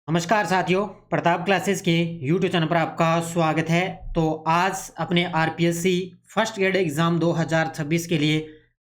नमस्कार साथियों, प्रताप क्लासेस के यूट्यूब चैनल पर आपका स्वागत है। तो आज अपने आरपीएससी फर्स्ट ग्रेड एग्जाम 2026 के लिए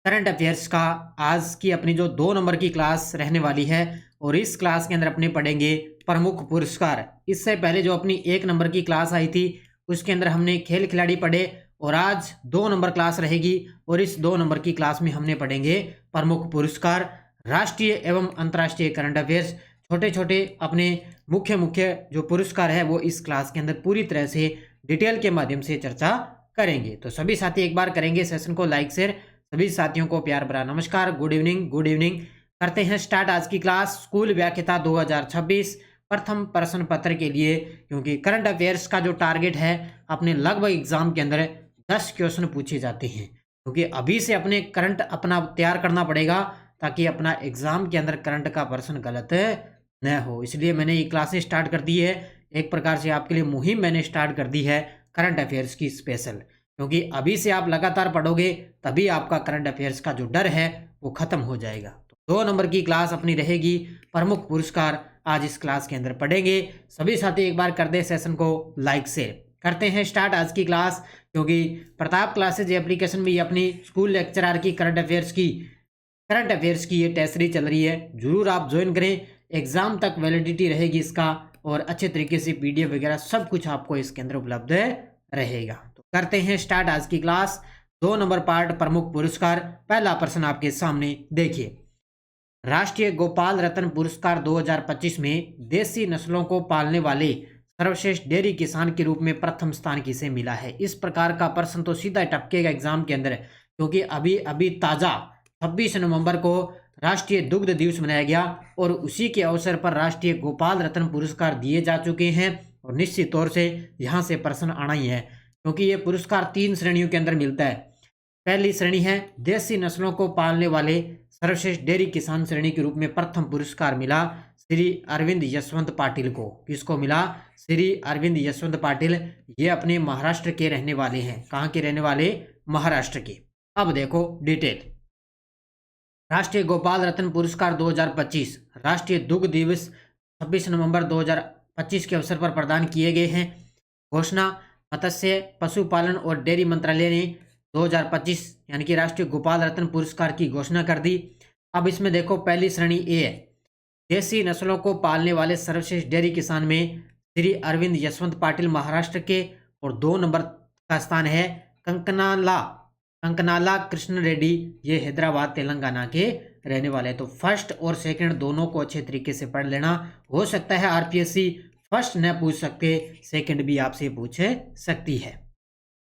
करंट अफेयर्स का आज की अपनी जो 2 नंबर की क्लास रहने वाली है और इस क्लास के अंदर अपने पढ़ेंगे प्रमुख पुरस्कार। इससे पहले जो अपनी 1 नंबर की क्लास आई थी उसके अंदर हमने खेल खिलाड़ी पढ़े और आज 2 नंबर क्लास रहेगी और इस 2 नंबर की क्लास में हमने पढ़ेंगे प्रमुख पुरस्कार, राष्ट्रीय एवं अंतर्राष्ट्रीय करंट अफेयर्स। छोटे छोटे अपने मुख्य मुख्य जो पुरस्कार है वो इस क्लास के अंदर पूरी तरह से डिटेल के माध्यम से चर्चा करेंगे। तो सभी साथी एक बार करेंगे सेशन को लाइक शेयर। सभी साथियों को प्यार भरा नमस्कार, गुड इवनिंग। करते हैं स्टार्ट आज की क्लास। स्कूल व्याख्याता 2026 प्रथम प्रश्न पत्र के लिए, क्योंकि करंट अफेयर्स का जो टारगेट है अपने लगभग एग्जाम के अंदर 10 क्वेश्चन पूछे जाते हैं, क्योंकि अभी से अपने करंट अपना तैयार करना पड़ेगा ताकि अपना एग्जाम के अंदर करंट का प्रश्न गलत न हो। इसलिए मैंने ये क्लासें स्टार्ट कर दी है। एक प्रकार से आपके लिए मुहिम मैंने स्टार्ट कर दी है करंट अफेयर्स की स्पेशल, क्योंकि अभी से आप लगातार पढ़ोगे तभी आपका करंट अफेयर्स का जो डर है वो खत्म हो जाएगा। तो 2 नंबर की क्लास अपनी रहेगी प्रमुख पुरस्कार, आज इस क्लास के अंदर पढ़ेंगे। सभी साथी एक बार कर दे सेशन को लाइक शेयर। करते हैं स्टार्ट आज की क्लास, क्योंकि प्रताप क्लासेज एप्लीकेशन में ये अपनी स्कूल लेक्चरर की करंट अफेयर्स की ये टेस्ट सीरीज चल रही है। जरूर आप ज्वाइन करें, एग्जाम तक वैलिडिटी रहेगी इसका और अच्छे तरीके से पीडीएफ वगैरह सब कुछ आपको इसके अंदर उपलब्ध रहेगा। तो करते हैं स्टार्ट आज की क्लास। 2 नंबर पार्ट प्रमुख पुरस्कार। पहला प्रश्न आपके सामने देखिए, राष्ट्रीय गोपाल रत्न पुरस्कार 2025 में देसी नस्लों को पालने वाले सर्वश्रेष्ठ डेयरी किसान के रूप में प्रथम स्थान किसे मिला है। इस प्रकार का प्रश्न तो सीधा टपकेगा एग्जाम के अंदर, क्योंकि अभी ताजा 26 नवंबर को राष्ट्रीय दुग्ध दिवस मनाया गया और उसी के अवसर पर राष्ट्रीय गोपाल रत्न पुरस्कार दिए जा चुके हैं और निश्चित तौर से यहाँ से प्रश्न आना ही है, क्योंकि ये पुरस्कार 3 श्रेणियों के अंदर मिलता है। पहली श्रेणी है देसी नस्लों को पालने वाले सर्वश्रेष्ठ डेयरी किसान श्रेणी के रूप में प्रथम पुरस्कार मिला श्री अरविंद यशवंत पाटिल को। किसको मिला? श्री अरविंद यशवंत पाटिल। ये अपने महाराष्ट्र के रहने वाले हैं। कहाँ के रहने वाले? महाराष्ट्र के। अब देखो डिटेल। राष्ट्रीय गोपाल रत्न पुरस्कार 2025 राष्ट्रीय दुग्ध दिवस 26 नवंबर 2025 के अवसर पर प्रदान किए गए हैं। घोषणा मत्स्य पशुपालन और डेयरी मंत्रालय ने 2025 यानी कि राष्ट्रीय गोपाल रत्न पुरस्कार की घोषणा कर दी। अब इसमें देखो, पहली श्रेणी ए है देसी नस्लों को पालने वाले सर्वश्रेष्ठ डेयरी किसान में श्री अरविंद यशवंत पाटिल महाराष्ट्र के, और 2 नंबर का स्थान है कंकनाला कृष्ण रेड्डी, ये हैदराबाद तेलंगाना के रहने वाले हैं। तो फर्स्ट और सेकंड दोनों को अच्छे तरीके से पढ़ लेना। हो सकता है आरपीएससी फर्स्ट न पूछ सकते, सेकंड भी आपसे पूछ सकती है।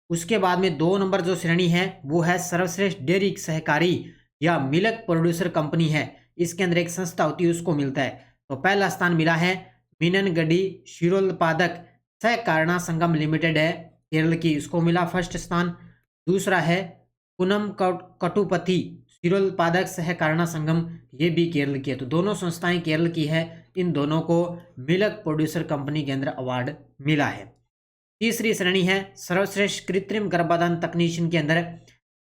उसके बाद में 2 नंबर जो श्रेणी है वो है सर्वश्रेष्ठ डेयरी सहकारी या मिल्क प्रोड्यूसर कंपनी है। इसके अंदर एक संस्था होती है, उसको मिलता है। तो पहला स्थान मिला है मीननगढ़ी क्षीरोत्पादक सहकारणा संगम लिमिटेड है केरल की, इसको मिला फर्स्ट स्थान। दूसरा है पूनम कटुपति क्षीरोत्पादक सहकारणा संगम, ये भी केरल की है। तो दोनों संस्थाएं केरल की है। इन दोनों को मिल्क प्रोड्यूसर कंपनी के अंदर अवार्ड मिला है। तीसरी श्रेणी है सर्वश्रेष्ठ कृत्रिम गर्भाधान तकनीशियन के अंदर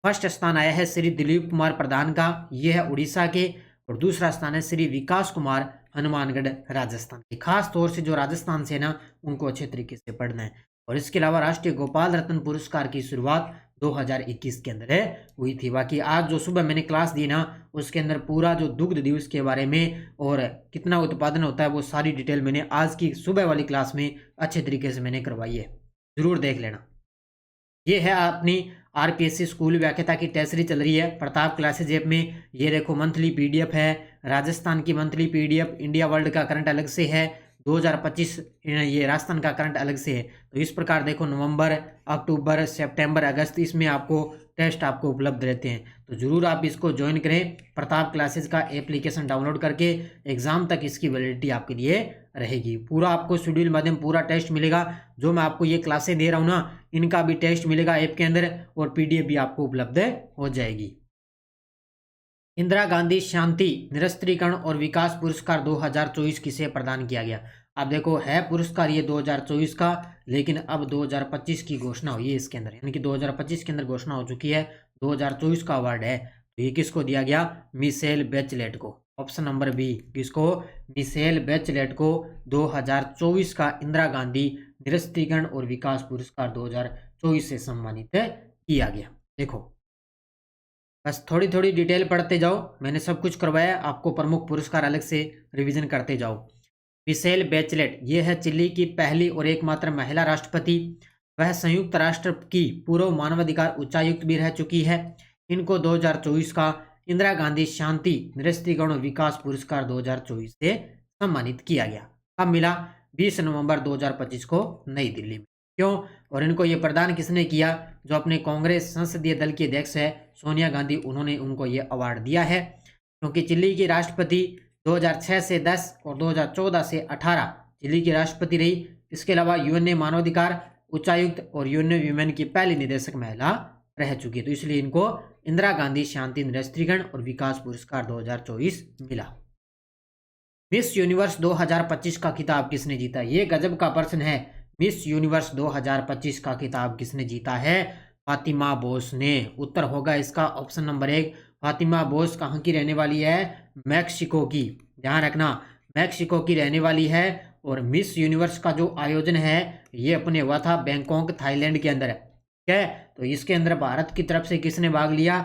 फर्स्ट स्थान आया है श्री दिलीप कुमार प्रधान का, ये है उड़ीसा के, और दूसरा स्थान है श्री विकास कुमार हनुमानगढ़ राजस्थान के। खास तौर से जो राजस्थान से ना उनको अच्छे तरीके से पढ़ना है। और इसके अलावा राष्ट्रीय गोपाल रत्न पुरस्कार की शुरुआत 2021 के अंदर हुई थी। बाकी आज जो सुबह मैंने क्लास दी ना उसके अंदर पूरा जो दुग्ध दिवस के बारे में और कितना उत्पादन होता है वो सारी डिटेल मैंने आज की सुबह वाली क्लास में अच्छे तरीके से मैंने करवाई है, जरूर देख लेना। ये है अपनी आरपीएससी स्कूल व्याख्याता की टेस्ट सीरीज चल रही है प्रताप क्लासेज ऐप में। ये देखो मंथली पीडीएफ है, राजस्थान की मंथली पीडीएफ, इंडिया वर्ल्ड का करंट अलग से है, 2025 ये राजस्थान का करंट अलग से है। तो इस प्रकार देखो नवंबर, अक्टूबर, सितंबर, अगस्त, इसमें आपको टेस्ट आपको उपलब्ध रहते हैं। तो जरूर आप इसको ज्वाइन करें प्रताप क्लासेस का एप्लीकेशन डाउनलोड करके। एग्जाम तक इसकी वैलिडिटी आपके लिए रहेगी। पूरा आपको शेड्यूल माध्यम पूरा टेस्ट मिलेगा। जो मैं आपको ये क्लासें दे रहा हूँ ना, इनका भी टेस्ट मिलेगा ऐप के अंदर और पीडीएफ भी आपको उपलब्ध हो जाएगी। इंदिरा गांधी शांति निरस्त्रीकरण और विकास पुरस्कार 2024 किसे प्रदान किया गया। अब देखो है पुरस्कार ये 2024 का, लेकिन अब 2025 की घोषणा हुई है इसके अंदर, यानी कि 2025 के अंदर घोषणा हो चुकी है, 2024 का अवार्ड है। तो ये किसको दिया गया? मिशेल बेचलेट को। ऑप्शन नंबर बी, किसको? मिशेल बैचलेट को 2024 का इंदिरा गांधी निरस्त्रीकरण और विकास पुरस्कार 2024 से सम्मानित किया गया। देखो बस थोड़ी थोड़ी डिटेल पढ़ते जाओ, मैंने सब कुछ करवाया, आपको प्रमुख पुरस्कार अलग से रिवीजन करते जाओ। मिशेल बैचलेट ये है चिली की पहली और एकमात्र महिला राष्ट्रपति। वह संयुक्त राष्ट्र की पूर्व मानवाधिकार उच्चायुक्त भी रह चुकी है। इनको 2024 का इंदिरा गांधी शांति निरस्त्रीकरण और विकास पुरस्कार 2024 से सम्मानित किया गया। कब मिला? 20 नवंबर 2025 को नई दिल्ली में। क्यों? और इनको ये प्रदान किसने किया? जो अपने कांग्रेस संसदीय दल की अध्यक्ष है सोनिया गांधी, उन्होंने उनको ये अवार्ड दिया है। क्योंकि चिली की राष्ट्रपति 2006 से 10 और 2014 से 18 चिली की राष्ट्रपति रही। इसके अलावा यूएन मानवाधिकार उच्चायुक्त और यूएन वीमेन की पहली निदेशक महिला रह चुकी, तो इसलिए इनको इंदिरा गांधी शांति निरस्त्रीकरण और विकास पुरस्कार 2024 मिला। मिस यूनिवर्स 2025 का खिताब किसने जीता? ये गजब का प्रश्न है। मिस यूनिवर्स 2025 का खिताब किसने जीता है? फातिमा बोस ने। उत्तर होगा इसका ऑप्शन नंबर 1। फातिमा बोस कहाँ की रहने वाली है? मैक्सिको की। ध्यान रखना, मैक्सिको की रहने वाली है। और मिस यूनिवर्स का जो आयोजन है ये अपने हुआ था बैंकॉक थाईलैंड के अंदर। ठीक है, तो इसके अंदर भारत की तरफ से किसने भाग लिया?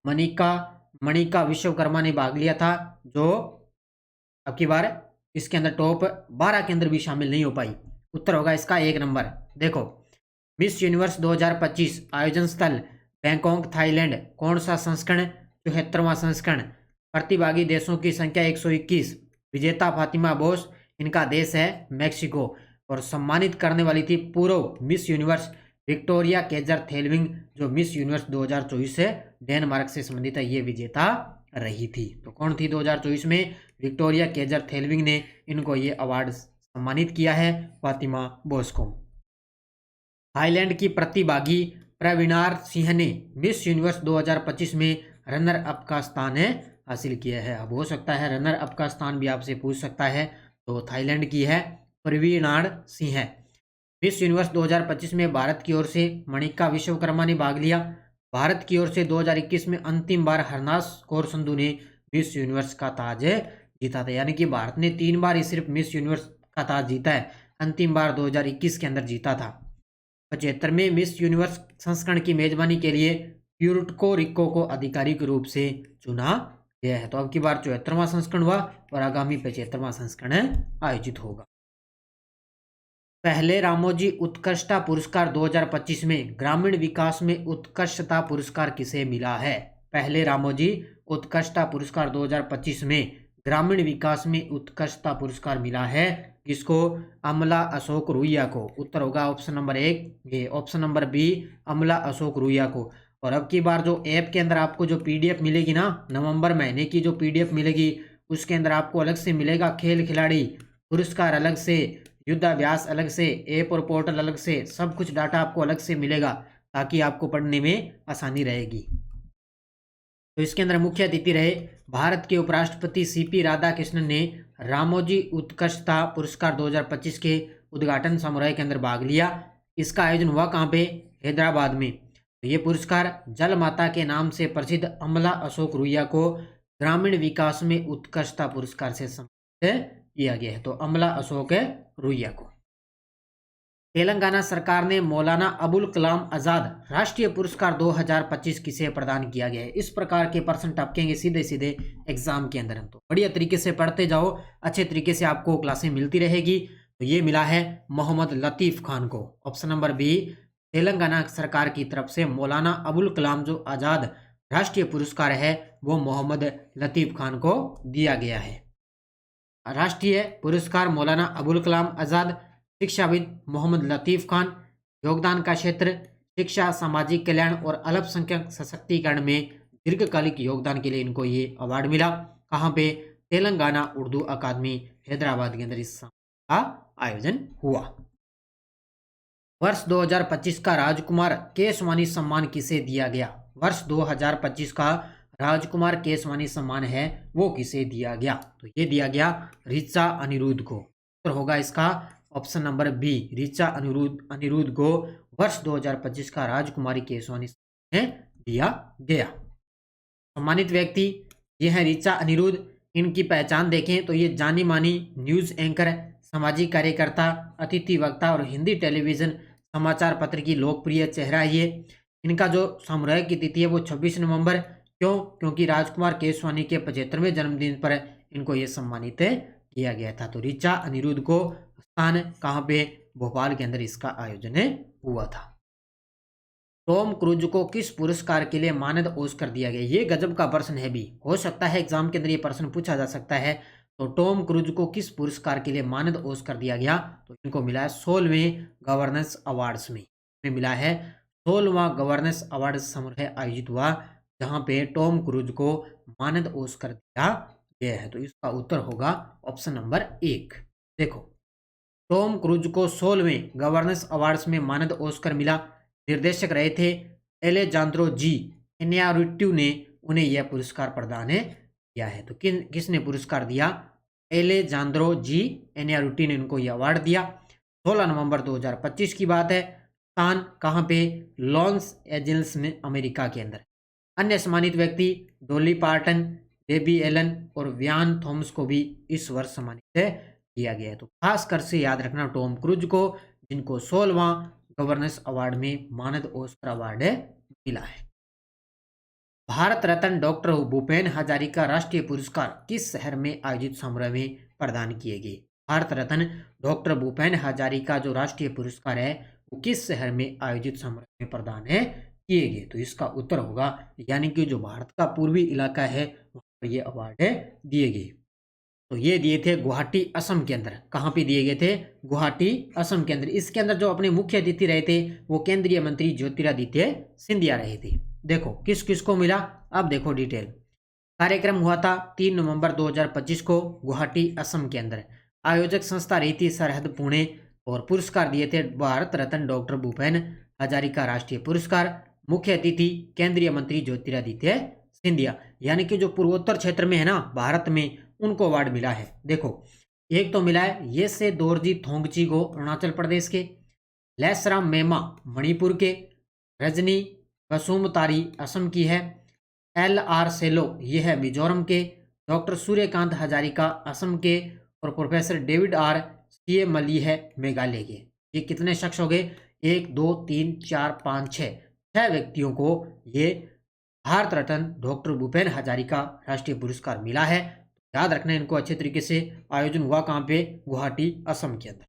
मणिका विश्वकर्मा ने भाग लिया था, जो अब की बार इसके अंदर टॉप 12 के अंदर भी शामिल नहीं हो पाई। उत्तर होगा इसका 1 नंबर। देखो मिस यूनिवर्स 2025 आयोजन स्थल बैंकॉक थाईलैंड। कौन सा संस्करण? 74वां संस्करण। प्रतिभागी देशों की संख्या 121। विजेता फातिमा बोस, इनका देश है मैक्सिको। और सम्मानित करने वाली थी पूर्व मिस यूनिवर्स विक्टोरिया केजर थेलविंग, जो मिस यूनिवर्स 2024 से डेनमार्क से संबंधित है, ये विजेता रही थी। तो कौन थी 2024 में? विक्टोरिया केजर थेलविंग ने इनको ये अवार्ड सम्मानित किया है, फातिमा बोस को। थाईलैंड की प्रतिभागी प्रवीणार सिंह ने मिस यूनिवर्स 2025 में रनर अप का स्थान हासिल किया है। अब हो सकता है रनर अप का स्थान भी आपसे पूछ सकता है, तो थाईलैंड की है प्रवीणार सिंह। मिस यूनिवर्स 2025 में भारत की ओर से मणिका विश्वकर्मा ने भाग लिया। भारत की ओर से 2021 में अंतिम बार हरनास कौर संधू ने मिस यूनिवर्स का ताज जीता था। यानी कि भारत ने 3 बार ही सिर्फ मिस यूनिवर्स का ताज जीता है, अंतिम बार 2021 के अंदर जीता था। 75 में मिस यूनिवर्स संस्करण की मेजबानी के लिए प्यूर्टो रिको को आधिकारिक रूप से चुना गया है। तो अब की बार 74वां संस्करण हुआ और आगामी 75वां संस्करण आयोजित होगा। पहले रामोजी उत्कृष्टता पुरस्कार 2025 में ग्रामीण विकास में उत्कृष्टता पुरस्कार किसे मिला है? पहले रामोजी उत्कृष्टता पुरस्कार 2025 में ग्रामीण विकास में उत्कृष्टता पुरस्कार मिला है किसको? अमला अशोक रुइया को। उत्तर होगा ऑप्शन नंबर 1, ये ऑप्शन नंबर बी, अमला अशोक रुइया को। और अब की बार जो ऐप के अंदर आपको जो पीडीएफ मिलेगी ना, नवंबर महीने की जो पीडीएफ मिलेगी, उसके अंदर आपको अलग से मिलेगा खेल खिलाड़ी पुरस्कार अलग से, युद्धाभ्यास अलग से, ऐप और पोर्टल अलग से, सब कुछ डाटा आपको अलग से मिलेगा ताकि आपको पढ़ने में आसानी रहेगी। तो इसके अंदर मुख्य अतिथि रहे भारत के उपराष्ट्रपति सीपी राधाकृष्णन ने रामोजी उत्कृष्टता पुरस्कार 2025 के उद्घाटन समारोह के अंदर भाग लिया। इसका आयोजन हुआ कहाँ पे? हैदराबाद में। तो ये पुरस्कार जल माता के नाम से प्रसिद्ध अमला अशोक रुइया को ग्रामीण विकास में उत्कृष्टता पुरस्कार से सम्मानित किया गया है। तो अमला अशोक रुइया को। तेलंगाना सरकार ने मौलाना अबुल कलाम आजाद राष्ट्रीय पुरस्कार 2025 किसे प्रदान किया गया है? इस प्रकार के प्रश्न टपकेंगे सीधे सीधे एग्जाम के अंदर। तो बढ़िया तरीके से पढ़ते जाओ, अच्छे तरीके से आपको क्लासें मिलती रहेगी। तो ये मिला है मोहम्मद लतीफ़ खान को। ऑप्शन नंबर बी, तेलंगाना सरकार की तरफ से मौलाना अबुल कलाम जो आजाद राष्ट्रीय पुरस्कार है वो मोहम्मद लतीफ़ खान को दिया गया है। राष्ट्रीय पुरस्कार मौलाना अबुल कलाम आजाद, शिक्षाविद मोहम्मद लतीफ़ खान, योगदान का क्षेत्र शिक्षा, सामाजिक कल्याण और अल्पसंख्यक सशक्तिकरण में दीर्घकालिक योगदान के लिए इनको ये अवार्ड मिला। कहाँ पे? तेलंगाना उर्दू अकादमी हैदराबाद के अंदर इस का आयोजन हुआ। वर्ष 2025 का राजकुमार केसवानी सम्मान किसे दिया गया? वर्ष 2025 का राजकुमार केसवानी सम्मान है वो किसे दिया गया? तो ये दिया गया ऋचा अनिरुद्ध को। तो होगा इसका option number B, Richa Anirudh को वर्ष 2025 का राजकुमारी केसवानी सम्मान दिया गया। सम्मानित व्यक्ति ये है ऋचा अनिरुद्ध। इनकी पहचान देखें तो ये जानी मानी न्यूज़ एंकर, सामाजिक कार्यकर्ता, अतिथि वक्ता और हिंदी टेलीविज़न समाचार पत्र की लोकप्रिय चेहरा है ये। इनका जो सामुदायिक की तिथि है वो 26 नवंबर। क्यों? क्योंकि राजकुमार केसवानी के 75वें जन्मदिन पर इनको ये सम्मानित किया गया था। तो ऋचा अनिरुद्ध को स्थान कहाँ पे? भोपाल के अंदर इसका आयोजन हुआ था। टॉम क्रूज को किस पुरस्कार के लिए मानद ऑस्कर दिया गया? ये गजब का प्रश्न है, भी हो सकता है एग्जाम के अंदर ये प्रश्न पूछा जा सकता है। तो टॉम क्रूज को किस पुरस्कार के लिए मानद ऑस्कर दिया गया? तो इनको मिला है 16वें गवर्नेंस अवार्ड्स में मिला है 16वां गवर्नेंस अवार्ड समारोह आयोजित हुआ, जहां पे टॉम क्रूज को मानद ऑस्कर दिया गया है। तो इसका उत्तर होगा ऑप्शन नंबर 1। देखो, टॉम क्रूज को 16वें गवर्नेंस अवार्ड्स में मानद ऑस्कर मिला। निर्देशक रहे थे एलेजांद्रो जी इनैर्रितु ने उन्हें यह पुरस्कार प्रदान किया है। तो किसने पुरस्कार दिया? एलेजांद्रो जी इनैर्रितु ने उनको यह अवार्ड दिया। 16 नवंबर 2025 की बात है। स्थान कहाँ पे? लॉस एंजल्स में, अमेरिका के अंदर। अन्य सम्मानित व्यक्ति डॉली पार्टन, डेबी एलन और व्यान थॉमस को भी इस वर्ष सम्मानित किया गया है। तो खासकर से याद रखना टॉम क्रूज को, जिनको 16वां गवर्नेंस अवार्ड में मानद ऑस्कर अवार्ड मिला है। भारत रत्न डॉक्टर भूपेन हजारिका राष्ट्रीय पुरस्कार किस शहर में आयोजित समारोह में प्रदान किए गए? भारत रत्न डॉक्टर भूपेन हजारिका जो राष्ट्रीय पुरस्कार है वो किस शहर में आयोजित समारोह में प्रदान किए गए? तो इसका उत्तर होगा, यानी कि जो भारत का पूर्वी इलाका है वहाँ पर ये अवार्ड दिए गए। तो ये दिए थे गुवाहाटी असम के अंदर। कहाँ पे दिए गए थे? गुवाहाटी असम के अंदर। इसके अंदर जो अपने मुख्य अतिथि रहे थे वो केंद्रीय मंत्री ज्योतिरादित्य सिंधिया रहे थे। देखो किस किस को मिला, अब देखो डिटेल। कार्यक्रम हुआ था 3 नवंबर 2025 को गुवाहाटी असम के अंदर। आयोजक संस्था रही थी सरहद पुणे और पुरस्कार दिए थे भारत रत्न डॉक्टर भूपेन हजारिका राष्ट्रीय पुरस्कार। मुख्य अतिथि केंद्रीय मंत्री ज्योतिरादित्य सिंधिया, यानी कि जो पूर्वोत्तर क्षेत्र में है ना भारत में, उनको अवार्ड मिला है। देखो, एक तो मिला है ये से दोरजी थोंगची को अरुणाचल प्रदेश के, लैसराम मेमा मणिपुर के, रजनी कसुमतारी असम की है, LR सेलो ये है मिजोरम के, डॉक्टर सूर्यकांत हजारिका असम के और प्रोफेसर डेविड R CA मली है मेघालय के। ये कितने शख्स हो गए? 1 2 3 4 5 6 व्यक्तियों को ये भारत रत्न डॉक्टर भूपेन हजारिका राष्ट्रीय पुरस्कार मिला है। याद रखना इनको अच्छे तरीके से। आयोजन हुआ कहाँ पे? गुवाहाटी असम के अंदर।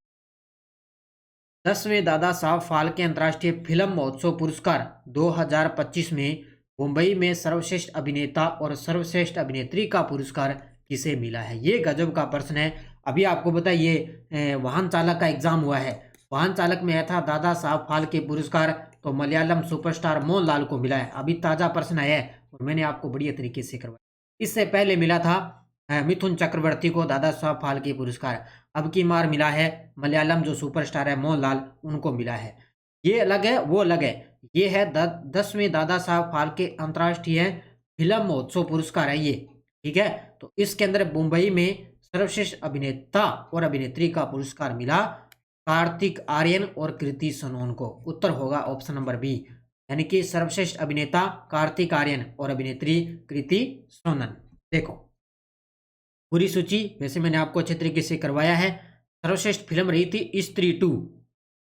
10वें दादा साहब फाल्के अंतर्राष्ट्रीय फिल्म महोत्सव पुरस्कार 2025 में मुंबई में सर्वश्रेष्ठ अभिनेता और सर्वश्रेष्ठ अभिनेत्री का पुरस्कार किसे मिला है? ये गजब का प्रश्न है। अभी आपको पता है ये वाहन चालक का एग्जाम हुआ है, वाहन चालक में आया था दादा साहब फाल्के पुरस्कार, तो मलयालम सुपरस्टार मोहनलाल को मिला है। अभी ताजा प्रश्न आया है और मैंने आपको बढ़िया तरीके से करवाया। इससे पहले मिला था मिथुन चक्रवर्ती को दादा साहब फाल्के पुरस्कार। अब की मार मिला है मलयालम जो सुपरस्टार है मोहनलाल, उनको मिला है। ये अलग है वो अलग है। ये है 10वें दादा साहब फाल्के अंतर्राष्ट्रीय फिल्म महोत्सव पुरस्कार है ये, ठीक है। तो इसके अंदर मुंबई में सर्वश्रेष्ठ अभिनेता और अभिनेत्री का पुरस्कार मिला कार्तिक आर्यन और कृति सनोन को। उत्तर होगा ऑप्शन नंबर बी, यानी कि सर्वश्रेष्ठ अभिनेता कार्तिक आर्यन और अभिनेत्री कृति सोनन। देखो पूरी सूची वैसे मैंने आपको अच्छे तरीके से करवाया है। सर्वश्रेष्ठ फिल्म रही थी स्त्री 2,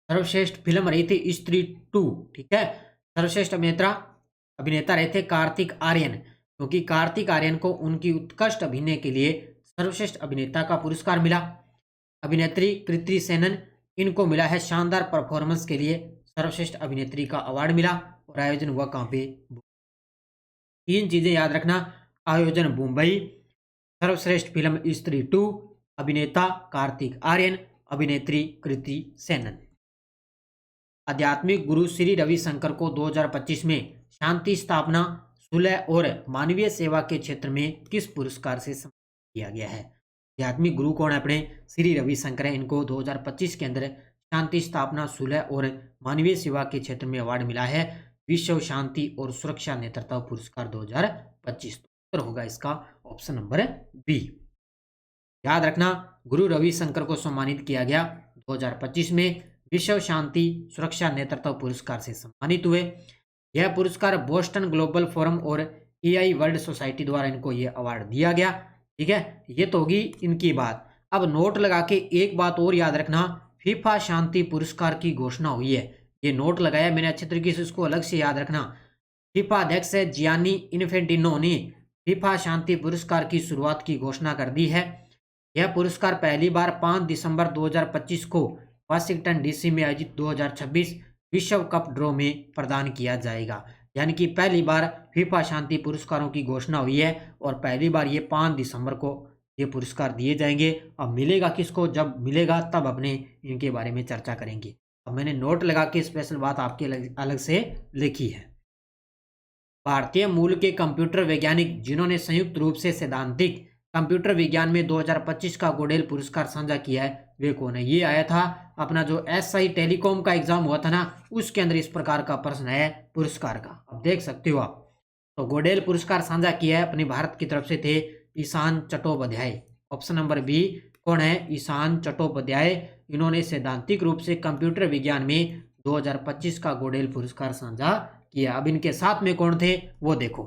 सर्वश्रेष्ठ फिल्म रही थी स्त्री 2, ठीक है। सर्वश्रेष्ठ अभिनेता रहे थे कार्तिक आर्यन, क्योंकि कार्तिक आर्यन को उनकी उत्कृष्ट अभिनय के लिए सर्वश्रेष्ठ अभिनेता का पुरस्कार मिला। अभिनेत्री कृति सेनन, इनको मिला है शानदार परफॉर्मेंस के लिए सर्वश्रेष्ठ अभिनेत्री का अवार्ड मिला। और आयोजन हुआ कहाँ पे? 3 चीजें याद रखना, आयोजन मुंबई, सर्वश्रेष्ठ फिल्म स्त्री 2, अभिनेता कार्तिक आर्यन, अभिनेत्री कृति सेनन। आध्यात्मिक गुरु श्री रविशंकर को 2025 में शांति स्थापना, सुलह और मानवीय सेवा के क्षेत्र में किस पुरस्कार से सम्मानित किया गया है? आध्यात्मिक गुरु कौन है? अपने श्री रविशंकर है। इनको 2025 के अंदर शांति स्थापना, सुलह और मानवीय सेवा के क्षेत्र में अवार्ड मिला है विश्व शांति और सुरक्षा नेतृत्व पुरस्कार 2025। उत्तर होगा इसका ऑप्शन नंबर बी। याद रखना गुरु रविशंकर को सम्मानित किया गया 2025 में विश्व शांति सुरक्षा नेतृत्व पुरस्कार से सम्मानित हुए। यह पुरस्कार बोस्टन ग्लोबल फोरम और AI वर्ल्ड सोसाइटी द्वारा इनको यह अवार्ड दिया गया। ठीक है, ये तो होगी इनकी बात। अब नोट लगा के एक बात और याद रखना, फीफा शांति पुरस्कार की घोषणा हुई है। ये नोट लगाया मैंने अच्छे तरीके से, इसको अलग से याद रखना। फीफा अध्यक्ष जियानी इन्फेंटिनो ने फीफा शांति पुरस्कार की शुरुआत की घोषणा कर दी है। यह पुरस्कार पहली बार 5 दिसंबर 2025 को वाशिंगटन डीसी में आयोजित 2026 विश्व कप ड्रॉ में प्रदान किया जाएगा। यानी कि पहली बार फीफा शांति पुरस्कारों की घोषणा हुई है और पहली बार ये 5 दिसंबर को ये पुरस्कार दिए जाएंगे। अब मिलेगा किसको, जब मिलेगा तब अपने इनके बारे में चर्चा करेंगे। अब मैंने नोट लगा के स्पेशल बात आपके अलग से लिखी है। भारतीय मूल के कंप्यूटर वैज्ञानिक जिन्होंने संयुक्त रूप से सैद्धांतिक कंप्यूटर विज्ञान में 2025 का गोडेल पुरस्कार साझा किया है, वे कौन है? ये आया था अपना जो एसआई टेलीकॉम का एग्जाम हुआ था ना, उसके अंदर इस प्रकार का प्रश्न है पुरस्कार का। अब देख सकते हो आप, तो गोडेल पुरस्कार साझा किया है अपने भारत की तरफ से थे Ishan Chattopadhyay. Option number B कौन है? ईशान चट्टोपाध्याय। इन्होंने सैद्धांतिक रूप से कंप्यूटर विज्ञान में 2025 का गोडेल पुरस्कार साझा किया। अब इनके साथ में कौन थे वो देखो।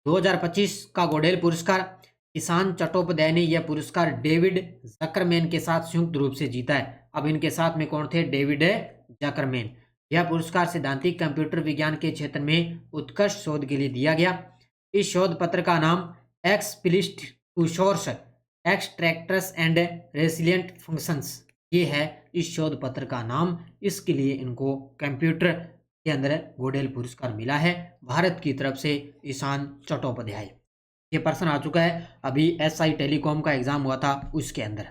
2025 का गोडेल पुरस्कार ईशान चट्टोपाध्याय ने यह पुरस्कार डेविड जकरमैन के साथ संयुक्त रूप से जीता है। अब इनके साथ में कौन थे? डेविड जकरमैन। यह पुरस्कार सैद्धांतिक कंप्यूटर विज्ञान के क्षेत्र में उत्कृष्ट शोध के लिए दिया गया। इस शोध पत्र का नाम explicit two source extractors and resilient functions, ये है इस शोध पत्र का नाम। इसके लिए इनको कंप्यूटर के अंदर गोडेल पुरस्कार मिला है भारत की तरफ से ईशान चट्टोपाध्याय। ये प्रश्न आ चुका है, अभी एसआई टेलीकॉम का एग्जाम हुआ था उसके अंदर।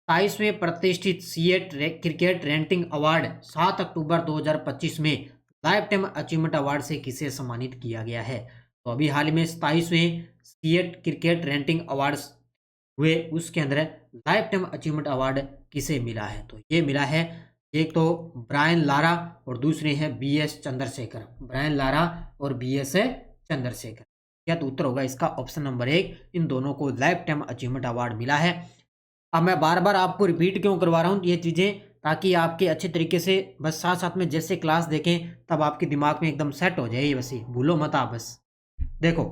27वें प्रतिष्ठित सीएट क्रिकेट रेटिंग अवार्ड 7 अक्टूबर 2025 में लाइफ टाइम अचीवमेंट अवार्ड से किसे सम्मानित किया गया है? तो अभी हाल में 27वें सीएट क्रिकेट रेटिंग अवार्ड्स हुए, उसके अंदर लाइफ टाइम अचीवमेंट अवार्ड किसे मिला है? तो ये मिला है एक तो ब्रायन लारा और दूसरे हैं बीएस चंद्रशेखर। ब्रायन लारा और बीएस चंद्रशेखर। क्या तो उत्तर होगा इसका ऑप्शन नंबर 1। इन दोनों को लाइफ टाइम अचीवमेंट अवार्ड मिला है। अब मैं बार बार आपको रिपीट क्यों करवा रहा हूँ ये चीज़ें, ताकि आपके अच्छे तरीके से बस साथ साथ में जैसे क्लास देखें तब आपके दिमाग में एकदम सेट हो जाए। ये बस भूलो मत आप। बस देखो,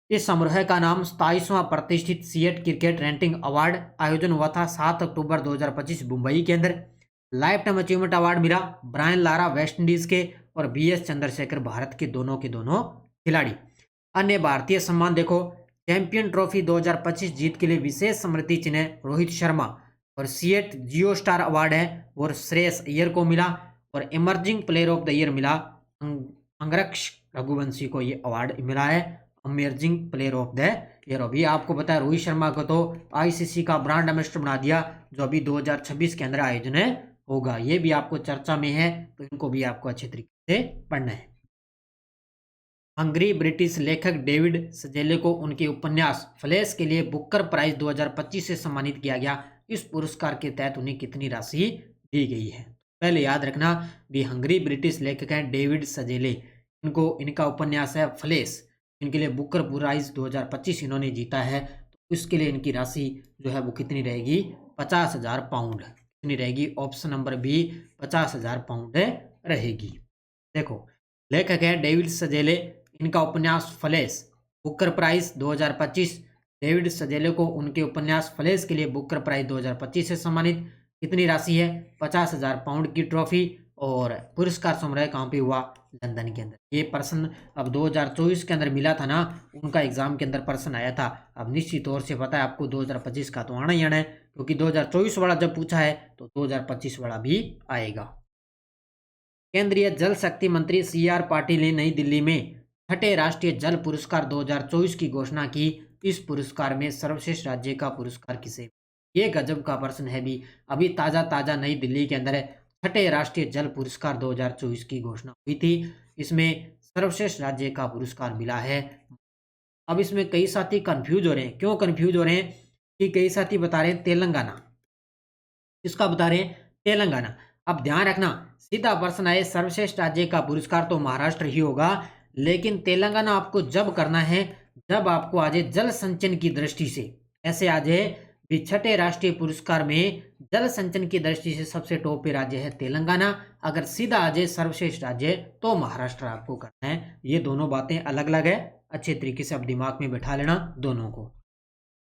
इस समारोह का नाम 27वां प्रतिष्ठित सीएट क्रिकेट रेटिंग अवार्ड आयोजन हुआ था 7 अक्टूबर 2025 मुंबई के अंदर। लाइफ टाइम अचीवमेंट अवार्ड मिला ब्रायन लारा वेस्ट इंडीज के और बीएस चंद्रशेखर भारत के दोनों खिलाड़ी। अन्य भारतीय सम्मान देखो, चैंपियन ट्रॉफी 2025 जीत के लिए विशेष स्मृति चिन्ह रोहित शर्मा और सीएट जियो स्टार अवार्ड है और श्रेयस अय्यर को मिला और emerging player of the year मिला अंगरक्ष रघुवंशी को ये अवार्ड मिला है, emerging player of the year. अभी आपको पता है रोहित शर्मा को तो आईसीसी का ब्रांड एम्बेसडर बना दिया, जो अभी 2026 के अंदर आयोजन होगा। ये भी आपको चर्चा में है, तो इनको भी आपको अच्छे तरीके से पढ़ना है। हंगरी ब्रिटिश लेखक डेविड सजेले को उनके उपन्यास फ्लैश के लिए बुकर प्राइज 2025 से सम्मानित किया गया। इस पुरस्कार के तहत उन्हें कितनी राशि दी गई है? पहले याद रखना भी हंगरी ब्रिटिश लेखक हैं डेविड सजेले, इनको इनका उपन्यास है फ्लैश, इनके लिए बुकर प्राइज 2025 इन्होंने जीता है। तो इसके लिए इनकी राशि जो है वो कितनी रहेगी? 50,000 पाउंड। कितनी रहेगी? ऑप्शन नंबर बी 50,000 पाउंड रहेगी। देखो, लेखक है डेविड सजेले, इनका उपन्यास फ्लैश बुकर प्राइज 2025। डेविड सजेले को उनके उपन्यास फ्लैश के लिए बुकर प्राइज 2025 से सम्मानित कितनी राशि है? 50,000 पाउंड की ट्रॉफी। और पुरस्कार समारोह कहाँ पे हुआ? लंदन के अंदर। ये प्रश्न अब 2024 के अंदर मिला था ना, उनका एग्जाम के अंदर प्रश्न आया था। अब निश्चित तौर से पता है आपको 2025 का तो आना ही आना है, क्योंकि 2024 वाला जब पूछा है तो 2025 वाला भी आएगा। केंद्रीय जल शक्ति मंत्री CR पाटिल ने नई दिल्ली में 6ठे राष्ट्रीय जल पुरस्कार 2024 की घोषणा की। इस पुरस्कार में सर्वश्रेष्ठ राज्य का पुरस्कार किसे? ये गजब का प्रश्न है भी। अभी ताजा नई दिल्ली के अंदर 6ठे राष्ट्रीय जल पुरस्कार 2024 की घोषणा हुई थी। इसमें सर्वश्रेष्ठ राज्य का पुरस्कार मिला है। अब इसमें कई साथी कंफ्यूज हो रहे हैं। क्यों कंफ्यूज हो रहे हैं? कि कई साथी बता रहे हैं तेलंगाना। इसका बता रहे हैं तेलंगाना। अब ध्यान रखना, सीधा प्रश्न आए सर्वश्रेष्ठ राज्य का पुरस्कार तो महाराष्ट्र ही होगा, लेकिन तेलंगाना आपको जब करना है जब आपको आ जाए जल संचयन की दृष्टि से। ऐसे आ जाए भी 6ठे राष्ट्रीय पुरस्कार में जल संचयन की दृष्टि से सबसे टॉप पे राज्य है तेलंगाना। अगर सीधा आ जाए सर्वश्रेष्ठ राज्य तो महाराष्ट्र आपको करना है। ये दोनों बातें अलग अलग है, अच्छे तरीके से अब दिमाग में बैठा लेना दोनों को।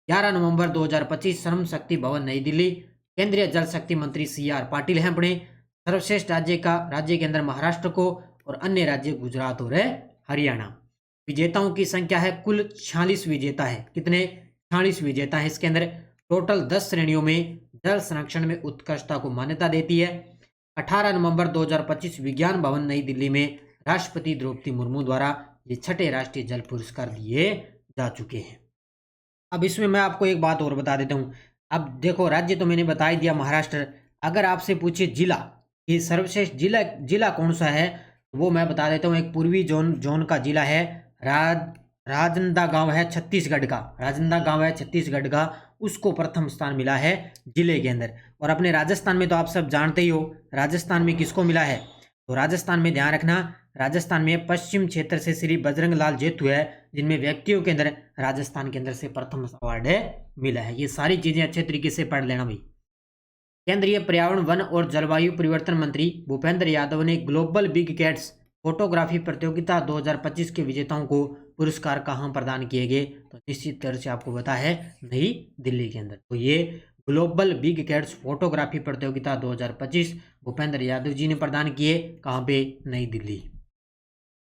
11 नवंबर 2025 श्रम शक्ति भवन नई दिल्ली। केंद्रीय जल शक्ति मंत्री CR पाटिल हैं अपने। सर्वश्रेष्ठ राज्य के अंदर महाराष्ट्र को और अन्य राज्य गुजरात और हरियाणा। विजेताओं की संख्या है कुल 46 विजेता है। कितने? 46 विजेता है। इसके अंदर टोटल 10 श्रेणियों में जल संरक्षण में उत्कृष्टता को मान्यता देती है। 18 नवंबर 2025 विज्ञान भवन नई दिल्ली में राष्ट्रपति द्रौपदी मुर्मू द्वारा ये 6ठे राष्ट्रीय जल पुरस्कार दिए जा चुके हैं। अब इसमें मैं आपको एक बात और बता देता हूँ। अब देखो, राज्य तो मैंने बता ही दिया महाराष्ट्र। अगर आपसे पूछे जिला, ये सर्वश्रेष्ठ जिला कौन सा है, वो मैं बता देता हूँ। एक पूर्वी जोन का जिला है राजनांदगांव है छत्तीसगढ़ का। राजनांदगांव है छत्तीसगढ़ का, उसको प्रथम स्थान मिला है जिले के अंदर। और अपने राजस्थान में तो आप सब जानते ही हो, राजस्थान में किसको मिला है। तो राजस्थान में ध्यान रखना, राजस्थान में पश्चिम क्षेत्र से श्री बजरंग लाल जेठू है, जिनमें व्यक्तियों के अंदर राजस्थान के अंदर से प्रथम अवार्ड मिला है। ये सारी चीजें अच्छे तरीके से पढ़ लेना भाई। केंद्रीय पर्यावरण वन और जलवायु परिवर्तन मंत्री भूपेंद्र यादव ने ग्लोबल बिग कैट्स फोटोग्राफी प्रतियोगिता 2025 के विजेताओं को पुरस्कार कहाँ प्रदान किए गए, तो निश्चित तरह से आपको पता है नई दिल्ली के अंदर। तो ये ग्लोबल बिग कैट्स फोटोग्राफी प्रतियोगिता 2025 भूपेंद्र यादव जी ने प्रदान किए। कहाँ पे? नई दिल्ली।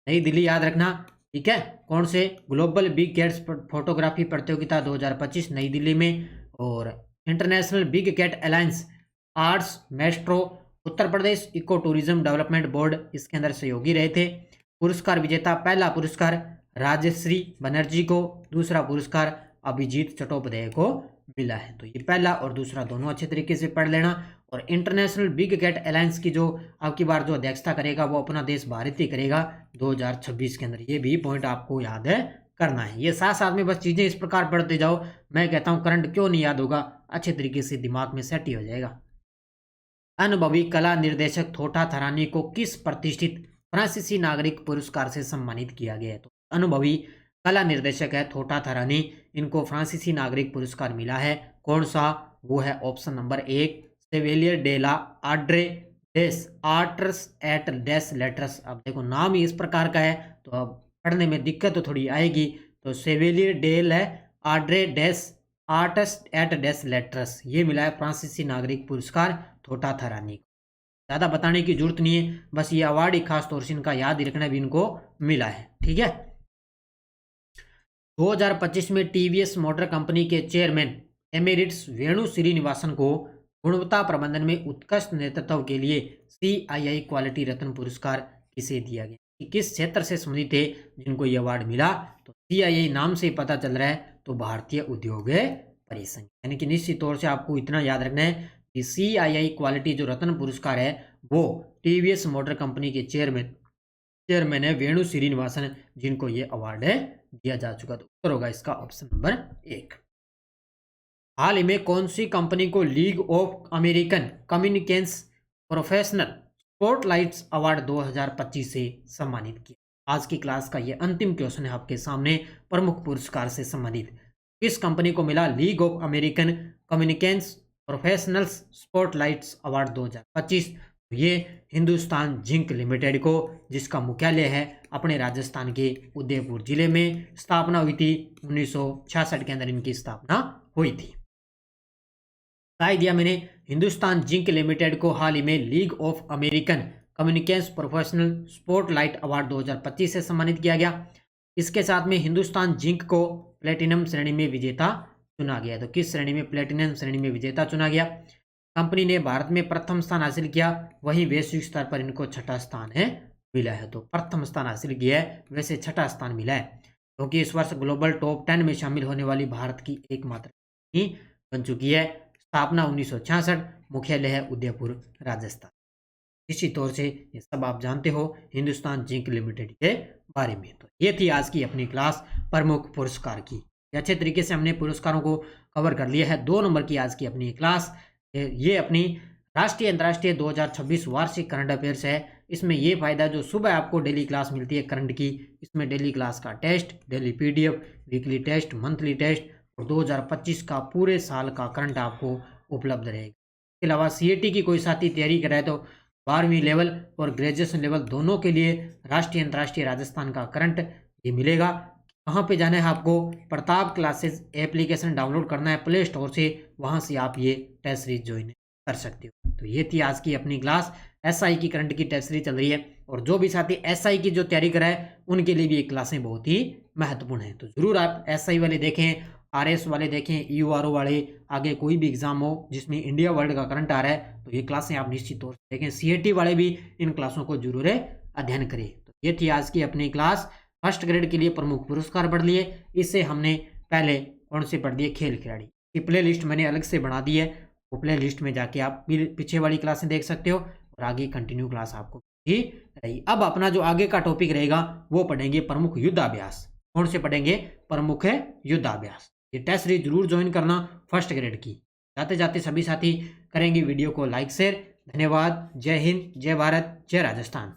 नई दिल्ली याद रखना, ठीक है। कौन से? ग्लोबल बिग कैट्स फोटोग्राफी प्रतियोगिता 2025 नई दिल्ली में। और international big cat alliance arts maestro Uttar Pradesh eco tourism development board इसके अंदर सहयोगी रहे थे। पुरस्कार विजेता, पहला पुरस्कार राजश्री बनर्जी को, दूसरा पुरस्कार अभिजीत चट्टोपाध्याय को मिला है। तो ये पहला और दूसरा दोनों अच्छे तरीके से पढ़ लेना। और इंटरनेशनल बिग कैट अलायंस की जो अब की बार जो अध्यक्षता करेगा वो अपना देश भारत ही करेगा 2026 के अंदर। ये भी पॉइंट आपको याद है करना है। ये साथ साथ में बस चीजें इस प्रकार पढ़ते जाओ। मैं कहता हूँ करंट क्यों नहीं याद होगा, अच्छे तरीके से दिमाग में सेट ही हो जाएगा। अनुभवी कला निर्देशक थोटा थरानी को किस प्रतिष्ठित फ्रांसीसी नागरिक पुरस्कार से सम्मानित किया गया है? तो अनुभवी कला निर्देशक है थोटा थरानी, इनको फ्रांसीसी नागरिक पुरस्कार मिला है। कौन सा? वो है ऑप्शन नंबर 1 सेवेलियर डेला आड्रे डेस आर्टर्स एट डेस लेटर्स। अब देखो नाम ही इस प्रकार का है तो अब पढ़ने में दिक्कत तो थोड़ी आएगी। तो सेवेलियर डेल है आड्रे डेस आर्टस एट डेस लेटर्स, ये मिला है फ्रांसीसी नागरिक पुरस्कार थोटा थरानी को। ज़्यादा बताने की जरूरत नहीं है, बस ये अवार्ड ही खास तौर से इनका याद ही रखना भी इनको मिला है, ठीक है। 2025 में टीवीएस मोटर कंपनी के चेयरमैन एमेरिट्स वेणु श्रीनिवासन को गुणवत्ता प्रबंधन में उत्कृष्ट नेतृत्व के लिए CII क्वालिटी रत्न पुरस्कार किसे दिया गया? कि किस क्षेत्र से संबंधित थे जिनको ये अवार्ड मिला? तो CII नाम से पता चल रहा है, तो भारतीय उद्योग परिसंघ। यानी कि निश्चित तौर से आपको इतना याद रखना है कि CII क्वालिटी जो रत्न पुरस्कार है वो टीवीएस मोटर कंपनी के चेयरमैन है वेणु श्रीनिवासन, जिनको ये अवार्ड दिया जा चुका। तो उत्तर होगा इसका ऑप्शन नंबर 1। हाल ही में कौन सी कंपनी को league of American communications professional spotlights award 2025 से सम्मानित किया? आज की क्लास का ये अंतिम क्वेश्चन है आपके सामने। प्रमुख पुरस्कार से सम्मानित किस कंपनी को मिला league of American communications professionals spotlights award 2025? ये हिंदुस्तान जिंक लिमिटेड को, जिसका मुख्यालय है अपने राजस्थान के उदयपुर जिले में। स्थापना हुई थी 1966 के अंदर इनकी स्थापना हुई थी। बता दिया मैंने, हिंदुस्तान जिंक लिमिटेड को हाल ही में league of American communications professional spotlight award 2025 से सम्मानित किया गया। इसके साथ में हिंदुस्तान जिंक को प्लेटिनम श्रेणी में विजेता चुना गया। तो किस श्रेणी में? प्लेटिनम श्रेणी में विजेता चुना गया। कंपनी ने भारत में प्रथम स्थान हासिल किया, वहीं वैश्विक स्तर पर इनको 6ठा स्थान मिला है। तो प्रथम स्थान हासिल किया है, वैसे 6ठा स्थान मिला है, क्योंकि इस वर्ष ग्लोबल टॉप 10 में शामिल होने वाली भारत की एकमात्र कंपनी बन चुकी है। स्थापना 1966, मुख्यालय है उदयपुर राजस्थान। निश्चित तौर से ये सब आप जानते हो हिंदुस्तान जिंक लिमिटेड के बारे में। तो ये थी आज की अपनी क्लास प्रमुख पुरस्कार की। अच्छे तरीके से हमने पुरस्कारों को कवर कर लिया है। 2 नंबर की आज की अपनी क्लास, ये अपनी राष्ट्रीय अंतर्राष्ट्रीय 2026 वार्षिक करंट अफेयर्स है। इसमें ये फायदा जो सुबह आपको डेली क्लास मिलती है करंट की, इसमें डेली क्लास का test, daily PDF, weekly test, monthly test और 2025 का पूरे साल का करंट आपको उपलब्ध रहेगा। इसके अलावा CAT की कोई साथी तैयारी कर रहा है तो 12वीं लेवल और ग्रेजुएशन लेवल दोनों के लिए राष्ट्रीय अंतर्राष्ट्रीय राजस्थान का करंट ये मिलेगा। कहाँ पे जाना है आपको? प्रताप क्लासेस एप्लीकेशन डाउनलोड करना है प्ले स्टोर से, वहाँ से आप ये टेस्ट सीरीज ज्वाइन कर सकते हो। तो ये थी आज की अपनी क्लास। एसआई की करंट की टेस्ट सीरीज चल रही है और जो भी साथी एसआई की जो तैयारी कराए उनके लिए भी ये क्लासें बहुत ही महत्वपूर्ण है। तो जरूर आप एसआई वाले देखें, आरएस वाले देखें, यूआरओ वाले, आगे कोई भी एग्जाम हो जिसमें इंडिया वर्ल्ड का करंट आ रहा है तो ये क्लासें आप निश्चित तौर से देखें। सीएटी वाले भी इन क्लासों को जरूर अध्ययन करें। तो ये थी आज की अपनी क्लास। फर्स्ट ग्रेड के लिए प्रमुख पुरस्कार पढ़ लिए। इससे हमने पहले कौन से पढ़ दिए? खेल खिलाड़ी की प्ले लिस्ट मैंने अलग से बना दी है, वो प्ले लिस्ट में जाके आप पीछे वाली क्लासें देख सकते हो और आगे कंटिन्यू क्लास आपको ही रही। अब अपना जो आगे का टॉपिक रहेगा वो पढ़ेंगे प्रमुख युद्धाभ्यास। कौन से पढ़ेंगे? प्रमुख है युद्धाभ्यास। ये टेस्ट सीरीज जरूर ज्वाइन करना फर्स्ट ग्रेड की। जाते जाते सभी साथी करेंगे वीडियो को लाइक शेयर। धन्यवाद। जय हिंद, जय भारत, जय राजस्थान।